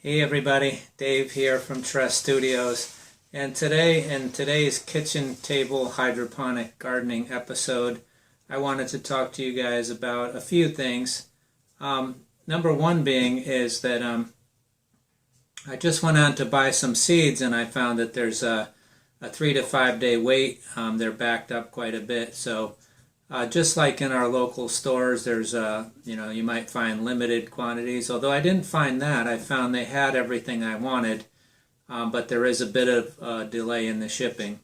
Hey everybody, Dave here from Tress Studios, and today in today's kitchen table hydroponic gardening episode I wanted to talk to you guys about a few things. Number one being is that I just went on to buy some seeds and I found that there's a 3 to 5 day wait. They're backed up quite a bit, so just like in our local stores, there's you might find limited quantities. Although I didn't find that, I found they had everything I wanted, but there is a bit of delay in the shipping.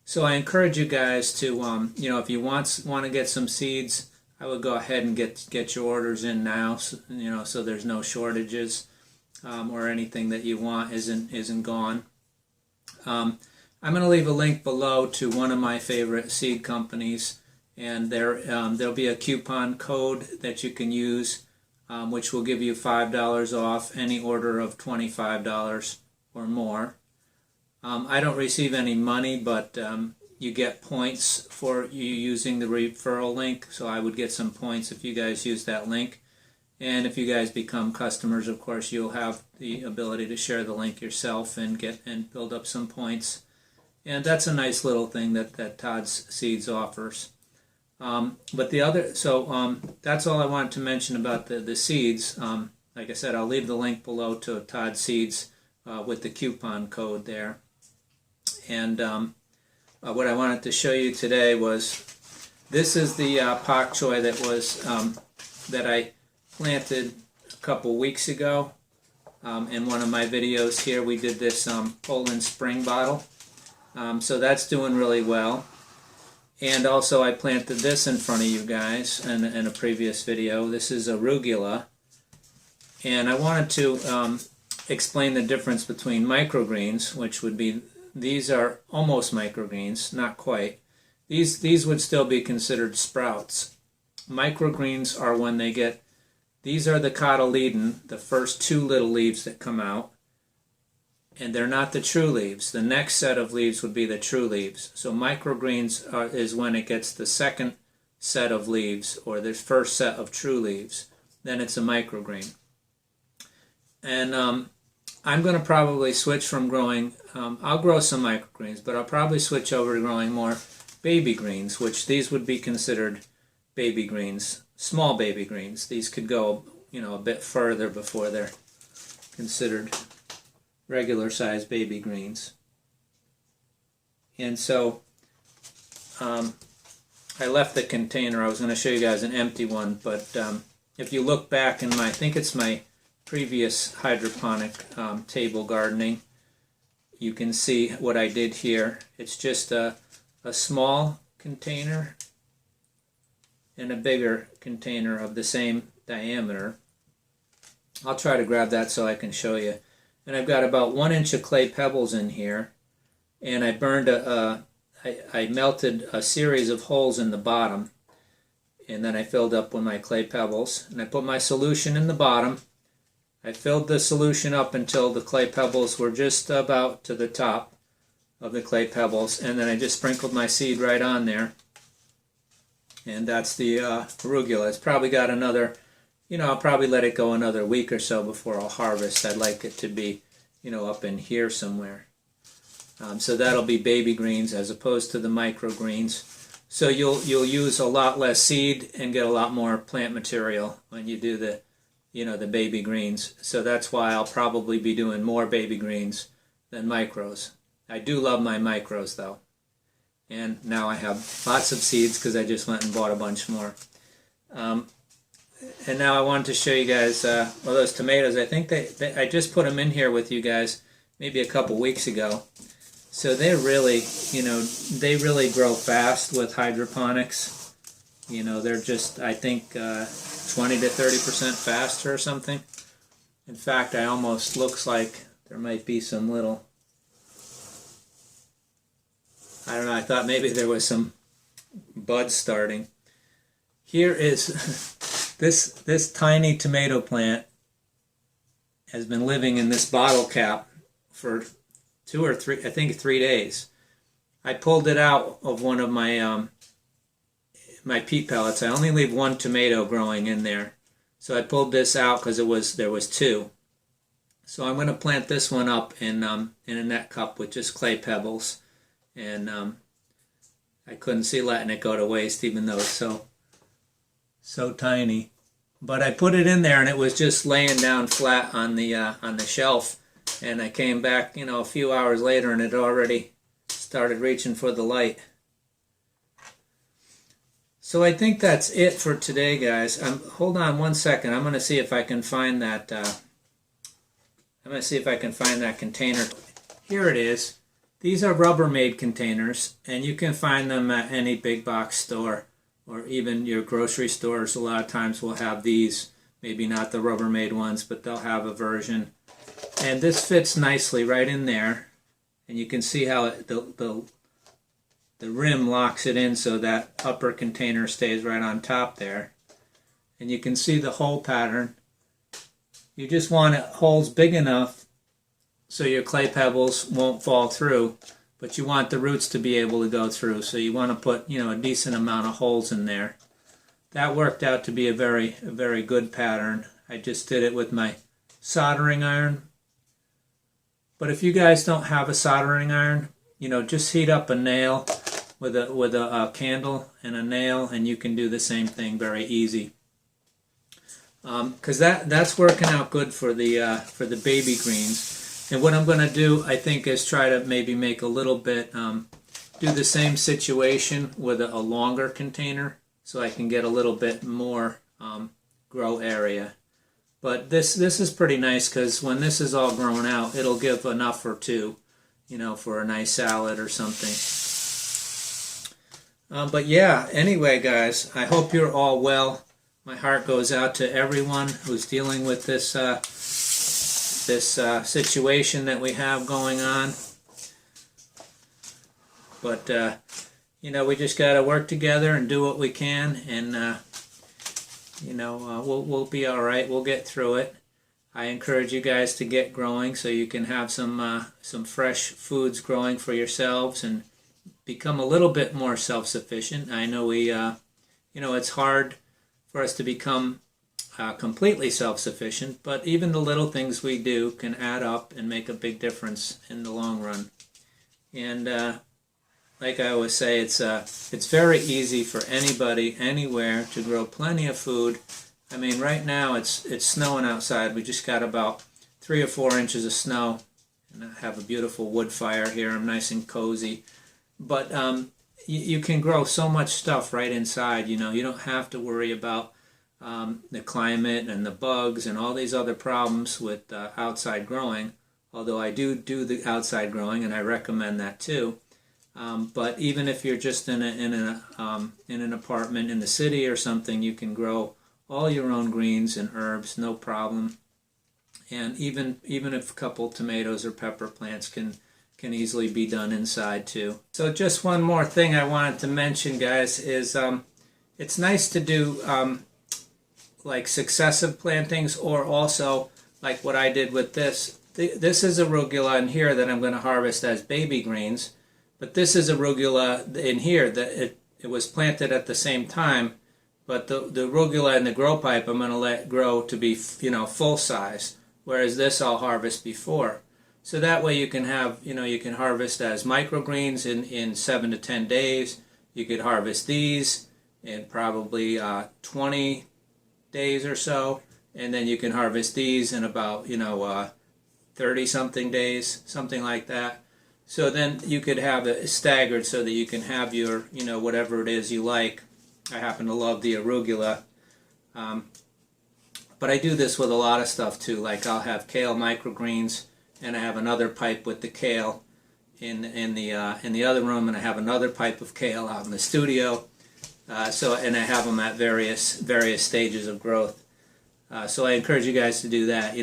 So I encourage you guys to, if you want to get some seeds, I would go ahead and get your orders in now, so there's no shortages or anything that you want isn't gone. I'm going to leave a link below to one of my favorite seed companies. And there'll be a coupon code that you can use, which will give you $5 off any order of $25 or more. I don't receive any money, but you get points for you using the referral link, so I would get some points if you guys use that link. And if you guys become customers, of course, you'll have the ability to share the link yourself and build up some points. And that's a nice little thing that Todd's Seeds offers. But that's all I wanted to mention about the seeds. Like I said, I'll leave the link below to Todd Seeds with the coupon code there. And what I wanted to show you today was, this is the pak choi that I planted a couple weeks ago. In one of my videos here, we did this Poland spring bottle. So that's doing really well. And also I planted this in front of you guys in a previous video. This is arugula. And I wanted to explain the difference between microgreens, which would be, these are almost microgreens, not quite. These would still be considered sprouts. Microgreens are when these are the cotyledon, the first two little leaves that come out. And they're not the true leaves. The next set of leaves would be the true leaves. So microgreens is when it gets the second set of leaves, or the first set of true leaves. Then it's a microgreen. And I'm going to probably switch from growing, I'll grow some microgreens, but I'll probably switch over to growing more baby greens, which these would be considered baby greens, small baby greens. These could go, a bit further before they're considered regular size baby greens. And so I left the container. I was going to show you guys an empty one, but if you look back in I think it's my previous hydroponic table gardening, you can see what I did here. It's just a small container and a bigger container of the same diameter. I'll try to grab that so I can show you. And I've got about 1 inch of clay pebbles in here, and I burned I melted a series of holes in the bottom, and then I filled up with my clay pebbles, and I put my solution in the bottom. I filled the solution up until the clay pebbles were just about to the top of the clay pebbles, and then I just sprinkled my seed right on there. And that's the arugula. It's probably got another, I'll probably let it go another week or so before I'll harvest. I'd like it to be, up in here somewhere. So that'll be baby greens as opposed to the microgreens. So you'll use a lot less seed and get a lot more plant material when you do the, the baby greens. So that's why I'll probably be doing more baby greens than micros. I do love my micros though. And now I have lots of seeds because I just went and bought a bunch more. And now I wanted to show you guys, those tomatoes. I think I just put them in here with you guys maybe a couple weeks ago. So they're really, they really grow fast with hydroponics. They're just, I think, 20 to 30% faster or something. In fact, I almost looks like there might be some little, I don't know, I thought maybe there was some buds starting. Here is this tiny tomato plant has been living in this bottle cap for 2 or 3, I think 3 days. I pulled it out of one of my my peat pellets. I only leave one tomato growing in there. So I pulled this out because there was 2. So I'm going to plant this one up in a net cup with just clay pebbles, and I couldn't see letting it go to waste, even though it's so tiny. But I put it in there, and it was just laying down flat on the shelf. And I came back, a few hours later, and it already started reaching for the light. So I think that's it for today, guys. Hold on one second. I'm going to see if I can find that. I'm going to see if I can find that container. Here it is. These are Rubbermaid containers, and you can find them at any big box store or even your grocery stores. A lot of times will have these. Maybe not the Rubbermaid ones, but they'll have a version. And this fits nicely right in there. And you can see how the rim locks it in so that upper container stays right on top there. And you can see the hole pattern. You just want holes big enough so your clay pebbles won't fall through, but you want the roots to be able to go through. So you want to put, a decent amount of holes in there. That worked out to be a very good pattern. I just did it with my soldering iron. But if you guys don't have a soldering iron, just heat up a nail with a candle and a nail, and you can do the same thing very easy. Because that's working out good for the baby greens. And what I'm going to do, I think, is try to maybe make a little bit, do the same situation with a longer container, so I can get a little bit more grow area. But this is pretty nice, because when this is all grown out, it'll give enough or two, for a nice salad or something. But yeah, anyway, guys, I hope you're all well. My heart goes out to everyone who's dealing with this situation that we have going on. But we just got to work together and do what we can, and we'll be all right. We'll get through it. I encourage you guys to get growing so you can have some fresh foods growing for yourselves and become a little bit more self-sufficient. I know it's hard for us to become completely self-sufficient, but even the little things we do can add up and make a big difference in the long run. And like I always say, it's very easy for anybody, anywhere, to grow plenty of food. I mean, right now it's snowing outside. We just got about 3 or 4 inches of snow, and I have a beautiful wood fire here. I'm nice and cozy. But you can grow so much stuff right inside. You don't have to worry about the climate and the bugs and all these other problems with outside growing. Although I do the outside growing, and I recommend that too. But even if you're just in an apartment in the city or something, you can grow all your own greens and herbs, no problem. And even if a couple tomatoes or pepper plants can easily be done inside too. So just one more thing I wanted to mention, guys, is it's nice to do like successive plantings, or also like what I did with this. This is arugula in here that I'm going to harvest as baby greens, but this is arugula in here that it was planted at the same time, but the arugula in the grow pipe I'm going to let grow to be full size, whereas this I'll harvest before. So that way you can have, you can harvest as microgreens in 7 to 10 days. You could harvest these in probably 20 days or so, and then you can harvest these in about 30-something days, something like that. So then you could have it staggered so that you can have your whatever it is you like. I happen to love the arugula, but I do this with a lot of stuff too. Like I'll have kale microgreens, and I have another pipe with the kale in the other room, and I have another pipe of kale out in the studio. And I have them at various stages of growth. So I encourage you guys to do that.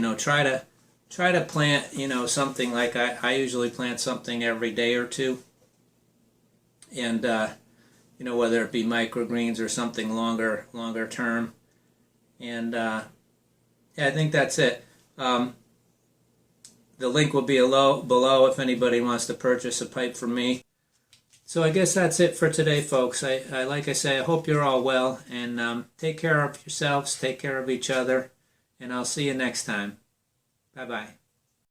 Try to plant something like I usually plant something every day or two, and whether it be microgreens or something longer term. And yeah, I think that's it. The link will be below if anybody wants to purchase a pipe from me. So I guess that's it for today, folks. I like I say, I hope you're all well, and take care of yourselves, take care of each other, and I'll see you next time. Bye-bye.